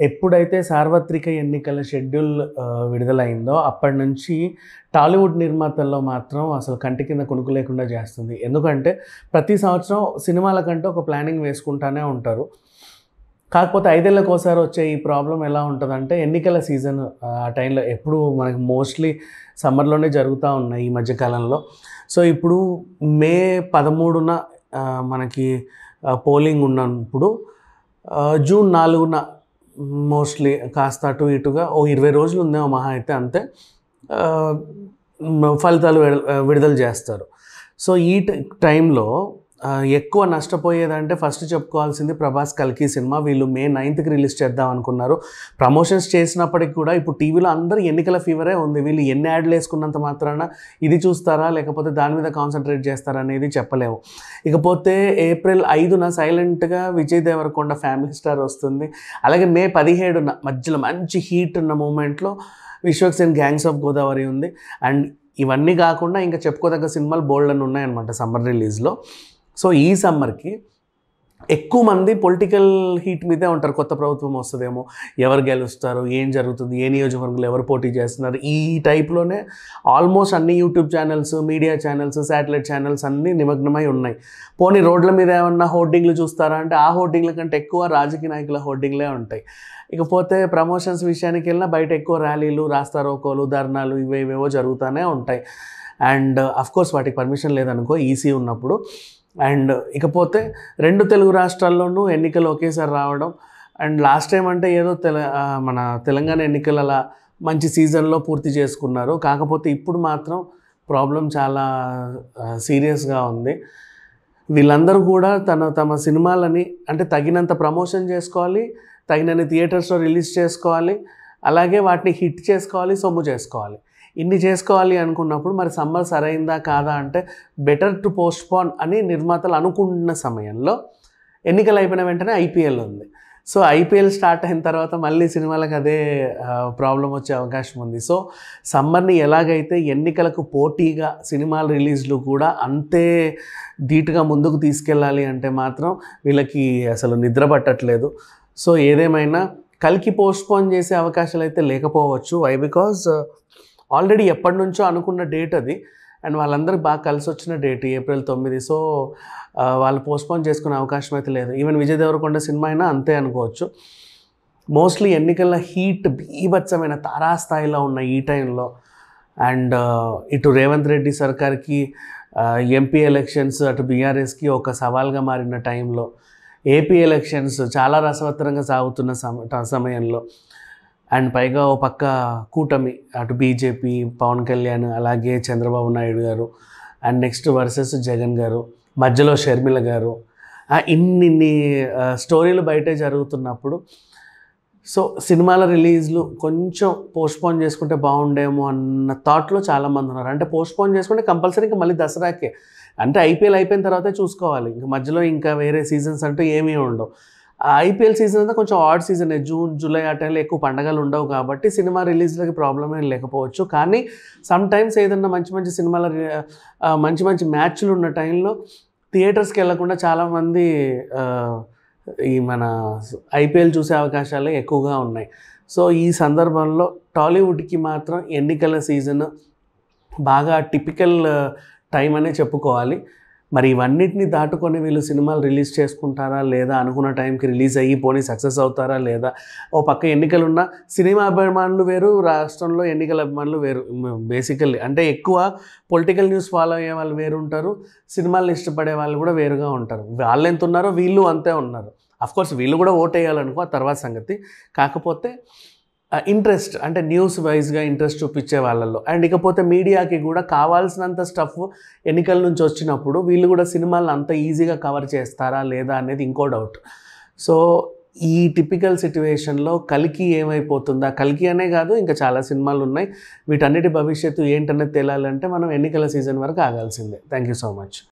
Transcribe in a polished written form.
ఎప్పుడైతే సార్వత్రిక ఎన్నికల షెడ్యూల్ విడుదలైందో అప్పటి నుంచి టాలీవుడ్ నిర్మాతల్లో మాత్రం అసలు కంటి కింద కునుకు లేకుండా చేస్తుంది. ఎందుకంటే ప్రతి సంవత్సరం సినిమాల కంటే ఒక ప్లానింగ్ వేసుకుంటానే ఉంటారు. కాకపోతే 5 ఏళ్లకోసారి వచ్చే ఈ ప్రాబ్లం ఎలా ఉంటుందంటే ఎన్నికల సీజన్ ఆ టైంలో ఎప్పుడు మనకి మోస్ట్లీ సమ్మర్లోనే జరుగుతూ ఉన్నాయి ఈ మధ్యకాలంలో. సో ఇప్పుడు మే 13న మనకి పోలింగ్ ఉన్నప్పుడు జూన్ 4న మోస్ట్లీ కాస్త అటు ఇటుగా 20 రోజులు ఉందేమో మహా అయితే అంతే ఫలితాలు విడుదల చేస్తారు. సో ఈ టైంలో ఎక్కువ నష్టపోయేదంటే ఫస్ట్ చెప్పుకోవాల్సింది ప్రభాస్ కల్కి సినిమా. వీళ్ళు మే 9కి రిలీజ్ చేద్దాం అనుకున్నారు. ప్రమోషన్స్ చేసినప్పటికి కూడా ఇప్పుడు టీవీలో అందరూ ఎన్నికల ఫీవరే ఉంది. వీళ్ళు ఎన్ని యాడ్లు వేసుకున్నంత మాత్రాన ఇది చూస్తారా లేకపోతే దాని మీద కాన్సన్ట్రేట్ చేస్తారా అనేది చెప్పలేము. ఇకపోతే ఏప్రిల్ 5న సైలెంట్గా విజయ్ దేవరకొండ ఫ్యామిలీ స్టార్ వస్తుంది. అలాగే మే 17న మధ్యలో మంచి హీట్ ఉన్న మూమెంట్లో విశ్వక్ సేన్ గ్యాంగ్స్ ఆఫ్ గోదావరి ఉంది. అండ్ ఇవన్నీ కాకుండా ఇంకా చెప్పుకోదగ్గ సినిమాలు బోల్డ్ అని ఉన్నాయన్నమాట సమ్మర్ రిలీజ్లో. సో ఈ సమ్మర్కి ఎక్కువ మంది పొలిటికల్ హీట్ మీదే ఉంటారు. కొత్త ప్రభుత్వం వస్తుందేమో, ఎవరు గెలుస్తారు, ఏం జరుగుతుంది, ఏ నియోజకవర్గంలో ఎవరు పోటీ చేస్తున్నారు, ఈ టైప్లోనే ఆల్మోస్ట్ అన్ని YouTube channels, media channels, satellite channels అన్నీ నిమగ్నమై ఉన్నాయి. పోనీ రోడ్ల మీద ఏమన్నా హోర్డింగ్లు చూస్తారా అంటే ఆ హోర్డింగ్ల కంటే ఎక్కువ రాజకీయ నాయకుల హోర్డింగ్లే ఉంటాయి. ఇకపోతే ప్రమోషన్స్ విషయానికి వెళ్ళినా బయట ఎక్కువ ర్యాలీలు, రాస్తారోకోలు, ధర్నాలు ఇవేవో జరుగుతూనే ఉంటాయి. అండ్ అఫ్కోర్స్ వాటికి పర్మిషన్ లేదనుకో ఈసీ ఉన్నప్పుడు. అండ్ ఇకపోతే 2 తెలుగు రాష్ట్రాల్లోనూ ఎన్నికలు ఒకేసారి రావడం. అండ్ లాస్ట్ టైం అంటే ఏదో మన తెలంగాణ ఎన్నికలు అలా మంచి సీజన్లో పూర్తి చేసుకున్నారు. కాకపోతే ఇప్పుడు మాత్రం ప్రాబ్లం చాలా సీరియస్గా ఉంది. వీళ్ళందరూ కూడా తమ సినిమాలని అంటే తగినంత ప్రమోషన్ చేసుకోవాలి, తగినన్ని థియేటర్స్లో రిలీజ్ చేసుకోవాలి, అలాగే వాటిని హిట్ చేసుకోవాలి, సొమ్ము చేసుకోవాలి. ఇన్ని చేసుకోవాలి అనుకున్నప్పుడు మరి సమ్మర్ సరైందా కాదా అంటే బెటర్ టు పోస్ట్పోన్ అని నిర్మాతలు అనుకుంటున్న సమయంలో ఎన్నికలు అయిపోయిన వెంటనే ఐపీఎల్ ఉంది. సో ఐపీఎల్ స్టార్ట్ అయిన తర్వాత మళ్ళీ సినిమాలకు అదే ప్రాబ్లం వచ్చే అవకాశం ఉంది. సో సమ్మర్ని ఎలాగైతే ఎన్నికలకు పోటీగా సినిమాల రిలీజ్లు కూడా అంతే ధీటుగా ముందుకు తీసుకెళ్ళాలి అంటే మాత్రం వీళ్ళకి అసలు నిద్ర పట్టట్లేదు. సో ఏదేమైనా కల్కి పోస్ట్పోన్ చేసే అవకాశాలు అయితే లేకపోవచ్చు. వై బికాజ్ ఆల్రెడీ ఎప్పటి నుంచో అనుకున్న డేట్ అది. అండ్ వాళ్ళందరికీ బాగా కలిసి వచ్చిన డేట్ ఏప్రిల్ 9. సో వాళ్ళు పోస్ట్పోన్ చేసుకునే అవకాశం అయితే లేదు. ఈవెన్ విజయ్ దేవరకొండ సినిమా అయినా అంతే అనుకోవచ్చు. మోస్ట్లీ ఎన్నికల హీట్ బీభత్సమైన తారాస్థాయిలో ఉన్న ఈ టైంలో అండ్ ఇటు రేవంత్ రెడ్డి సర్కార్కి ఎంపీ ఎలక్షన్స్, అటు బీఆర్ఎస్కి ఒక సవాల్గా మారిన టైంలో, ఏపీ ఎలక్షన్స్ చాలా రసవత్తరంగా సాగుతున్న సమయంలో అండ్ పైగా ఓ పక్క కూటమి అటు బీజేపీ, పవన్ కళ్యాణ్, అలాగే చంద్రబాబు నాయుడు గారు, అండ్ నెక్స్ట్ వర్సెస్ జగన్ గారు, మధ్యలో షర్మిల గారు, ఇన్ని స్టోరీలు బయటే జరుగుతున్నప్పుడు సో సినిమాల రిలీజ్లు కొంచెం పోస్ట్పోన్ చేసుకుంటే బాగుండేమో అన్న థాట్లో చాలామంది ఉన్నారు. అంటే పోస్ట్పోన్ చేసుకుంటే కంపల్సరీ ఇంకా మళ్ళీ దసరాకే, అంటే ఐపీఎల్ అయిపోయిన తర్వాతే చూసుకోవాలి. ఇంకా మధ్యలో ఇంకా వేరే సీజన్స్ అంటూ ఏమీ ఉండవు. ఐపీఎల్ సీజన్ అంతా కొంచెం ఆడ్ సీజనే. జూన్, జూలై ఆ టైంలో ఎక్కువ పండగలు ఉండవు కాబట్టి సినిమా రిలీజ్లకి ప్రాబ్లం ఏం లేకపోవచ్చు. కానీ సమ్ టైమ్స్ ఏదన్నా మంచి సినిమాల మంచి మ్యాచ్లు ఉన్న టైంలో థియేటర్స్కి వెళ్ళకుండా చాలామంది ఈ మన ఐపీఎల్ చూసే అవకాశాలే ఎక్కువగా ఉన్నాయి. సో ఈ సందర్భంలో టాలీవుడ్కి మాత్రం ఎన్నికల సీజన్ బాగా టిపికల్ టైం అనే చెప్పుకోవాలి. మరి ఇవన్నిటిని దాటుకొని వీళ్ళు సినిమాలు రిలీజ్ చేసుకుంటారా లేదా, అనుకున్న టైంకి రిలీజ్ అయ్యి పోనీ సక్సెస్ అవుతారా లేదా. ఓ పక్క ఎన్నికలున్న సినిమా అభిమానులు వేరు, రాష్ట్రంలో ఎన్నికల అభిమానులు వేరు. బేసికల్లీ అంటే ఎక్కువ పొలిటికల్ న్యూస్ ఫాలో అయ్యే వాళ్ళు వేరు ఉంటారు, సినిమాలను ఇష్టపడే వాళ్ళు కూడా వేరుగా ఉంటారు. వాళ్ళు ఎంత ఉన్నారో వీళ్ళు అంతే ఉన్నారు. అఫ్కోర్స్ వీళ్ళు కూడా ఓట్ వేయాలనుకో, ఆ తర్వాత సంగతి. కాకపోతే ఇంట్రెస్ట్ అంటే న్యూస్ వైజ్గా ఇంట్రెస్ట్ చూపించే వాళ్ళల్లో. అండ్ ఇకపోతే మీడియాకి కూడా కావాల్సినంత స్టఫ్ ఎన్నికల నుంచి వచ్చినప్పుడు వీళ్ళు కూడా సినిమాలను అంత ఈజీగా కవర్ చేస్తారా లేదా అనేది ఇంకో డౌట్. సో ఈ టిపికల్ సిట్యువేషన్లో కల్కి ఏమైపోతుందా, కల్కి అనే కాదు ఇంకా చాలా సినిమాలు ఉన్నాయి. వీటన్నిటి భవిష్యత్తు ఏంటనేది తేలాలంటే మనం ఎన్నికల సీజన్ వరకు ఆగాల్సిందే. Thank you so much.